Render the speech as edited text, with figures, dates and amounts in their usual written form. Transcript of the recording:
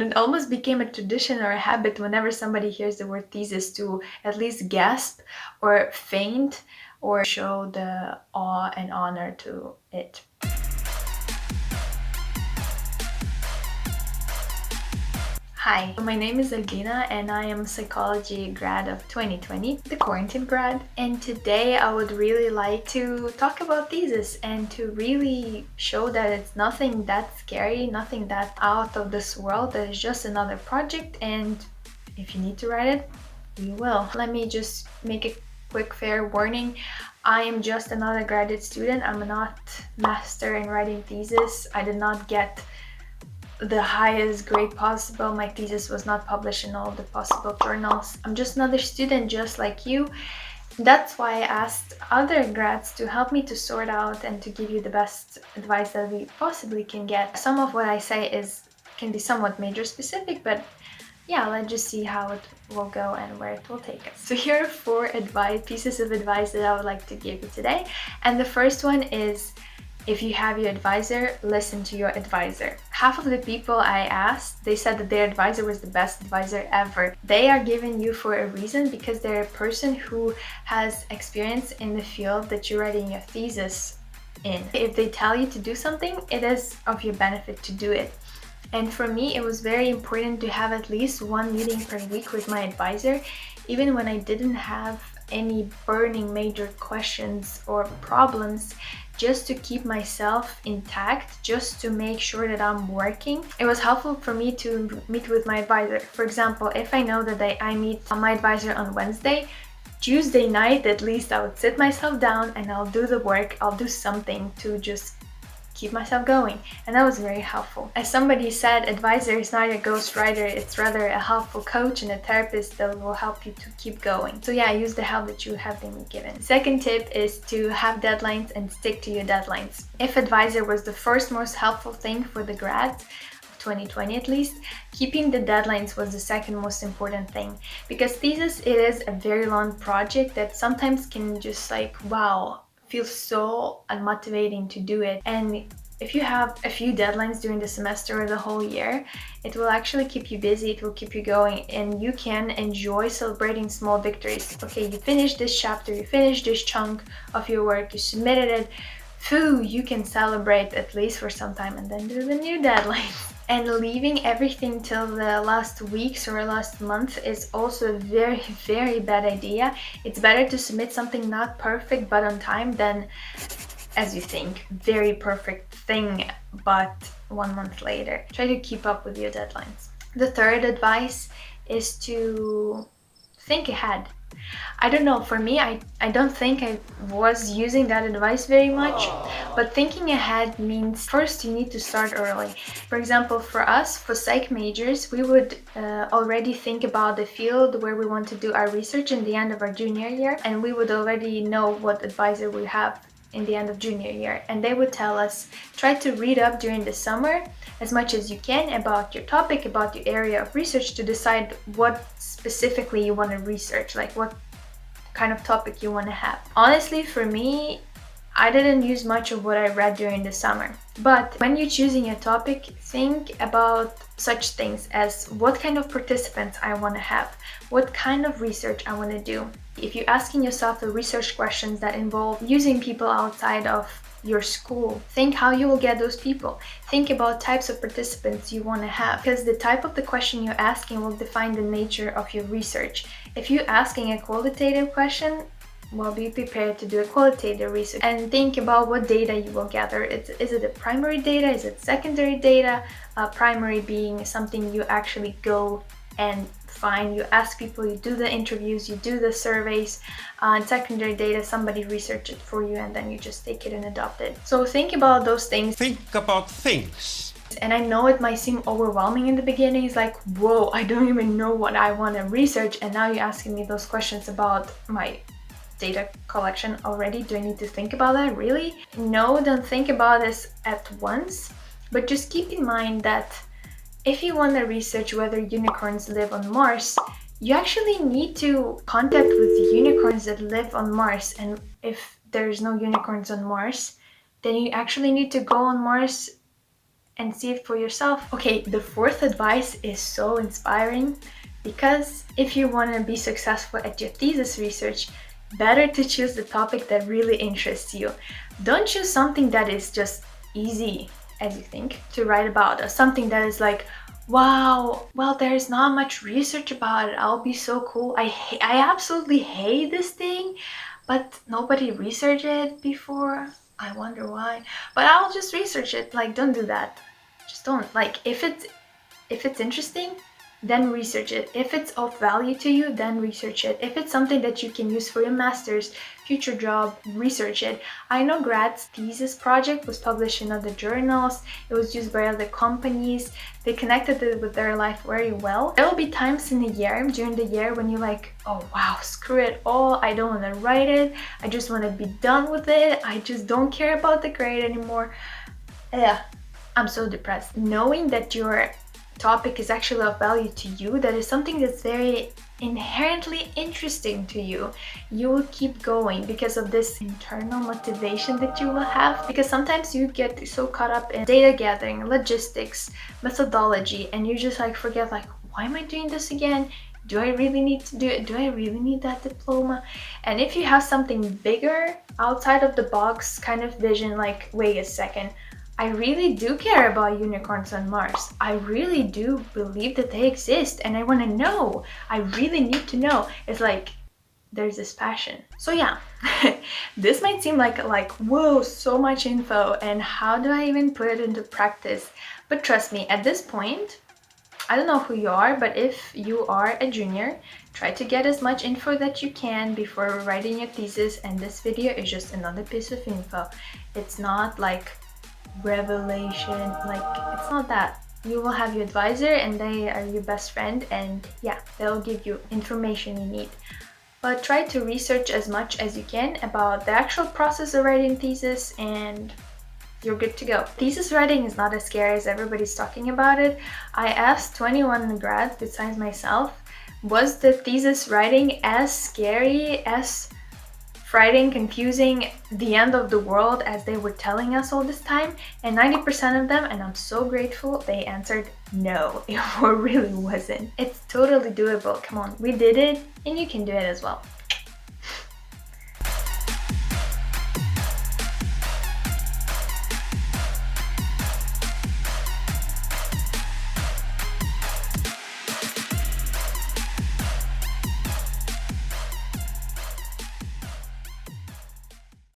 And it almost became a tradition or a habit whenever somebody hears the word thesis to at least gasp or faint or show the awe and honor to it. Hi, my name is Albina and I am a psychology grad of 2020, the quarantine grad. And today I would really like to talk about thesis and to really show that it's nothing that scary, nothing that out of this world, that is just another project, and if you need to write it, you will. Let me just make a quick fair warning. I am just another graduate student. I'm not master in writing thesis. I did not get the highest grade possible. My thesis was not published in all the possible journals. I'm just another student just like you. That's why I asked other grads to help me to sort out and to give you the best advice that we possibly can get. Some of what I say can be somewhat major specific, but yeah, let's just see how it will go and where it will take us. So here are 4 pieces of advice that I would like to give you today. And the first one is, if you have your advisor, listen to your advisor. Half of the people I asked, they said that their advisor was the best advisor ever. They are giving you for a reason because they're a person who has experience in the field that you're writing your thesis in. If they tell you to do something, it is of your benefit to do it. And for me, it was very important to have at least 1 meeting per week with my advisor, even when I didn't have any burning major questions or problems, just to keep myself intact, just to make sure that I'm working. It was helpful for me to meet with my advisor. For example, if I know that I meet my advisor on Wednesday, Tuesday night at least I would sit myself down and I'll do the work, I'll do something to just keep myself going, and that was very helpful. As somebody said, advisor is not a ghostwriter, it's rather a helpful coach and a therapist that will help you to keep going. So yeah, use the help that you have been given. Second tip is to have deadlines and stick to your deadlines. If advisor was the first most helpful thing for the grads, 2020 at least, keeping the deadlines was the second most important thing, because thesis, it is a very long project that sometimes can just feel so unmotivating to do it. And if you have a few deadlines during the semester or the whole year, it will actually keep you busy, it will keep you going, and you can enjoy celebrating small victories. Okay, you finished this chapter, you finished this chunk of your work, you submitted it. Phew, you can celebrate at least for some time and then do the new deadline. And leaving everything till the last weeks or last month is also a very, very bad idea. It's better to submit something not perfect but on time than, as you think, very perfect thing but 1 month later. Try to keep up with your deadlines. The third advice is to think ahead. I don't know, for me, I don't think I was using that advice very much, but thinking ahead means first you need to start early. For example, for us, for psych majors, we would already think about the field where we want to do our research in the end of our junior year, and we would already know what advisor we have in the end of junior year, and they would tell us, try to read up during the summer as much as you can about your topic, about your area of research, to decide what specifically you want to research, like what kind of topic you want to have. Honestly, for me, I didn't use much of what I read during the summer. But when you're choosing a topic, think about such things as what kind of participants I want to have, what kind of research I want to do. If you're asking yourself the research questions that involve using people outside of your school, think how you will get those people. Think about types of participants you want to have, because the type of the question you're asking will define the nature of your research. If you're asking a qualitative question, well, be prepared to do a qualitative research and think about what data you will gather. Is it a primary data? Is it secondary data? Primary being something you actually go and find, you ask people, you do the interviews, you do the surveys. And secondary data, somebody research it for you and then you just take it and adopt it. So think about those things. Think about things. And I know it might seem overwhelming in the beginning. It's like, whoa, I don't even know what I want to research, and now you're asking me those questions about my data collection already. Do I need to think about that? Really? No, don't think about this at once, but just keep in mind that if you want to research whether unicorns live on Mars, you actually need to contact with the unicorns that live on Mars. And if there's no unicorns on Mars, then you actually need to go on Mars and see it for yourself. Okay, the fourth advice is so inspiring because if you want to be successful at your thesis research, better to choose the topic that really interests you. Don't choose something that is just easy as you think to write about, or something that is like, wow, well, there's not much research about it, I'll be so cool. I absolutely hate this thing, but nobody researched it before. I wonder why. But I'll just research it. Like, don't do that. Just don't. Like, if it's interesting, then research it. If it's of value to you, then research it. If it's something that you can use for your master's, future job, research it. I know Grad's thesis project was published in other journals, it was used by other companies, they connected it with their life very well. There will be times in the year, during the year, when you're like, oh wow, screw it all, I don't want to write it, I just want to be done with it, I just don't care about the grade anymore. Yeah, I'm so depressed. Knowing that your topic is actually of value to you, that is something that's very inherently interesting to you, you will keep going because of this internal motivation that you will have. Because sometimes you get so caught up in data gathering, logistics, methodology, and you just like forget, like, why am I doing this again? Do I really need to do it? Do I really need that diploma? And if you have something bigger, outside of the box kind of vision, like, wait a second, I really do care about unicorns on Mars. I really do believe that they exist and I want to know. I really need to know. It's like there's this passion. So yeah, this might seem like whoa, so much info, and how do I even put it into practice? But trust me, at this point, I don't know who you are, but if you are a junior, try to get as much info that you can before writing your thesis, and this video is just another piece of info. It's not like revelation, like, it's not that. You will have your advisor and they are your best friend, and yeah, they'll give you information you need. But try to research as much as you can about the actual process of writing thesis and you're good to go. Thesis writing is not as scary as everybody's talking about it. I asked 21 grads besides myself, was the thesis writing as scary, as frightening, confusing, the end of the world as they were telling us all this time? And 90% of them, and I'm so grateful, they answered no, it really wasn't. It's totally doable. Come on, we did it and you can do it as well.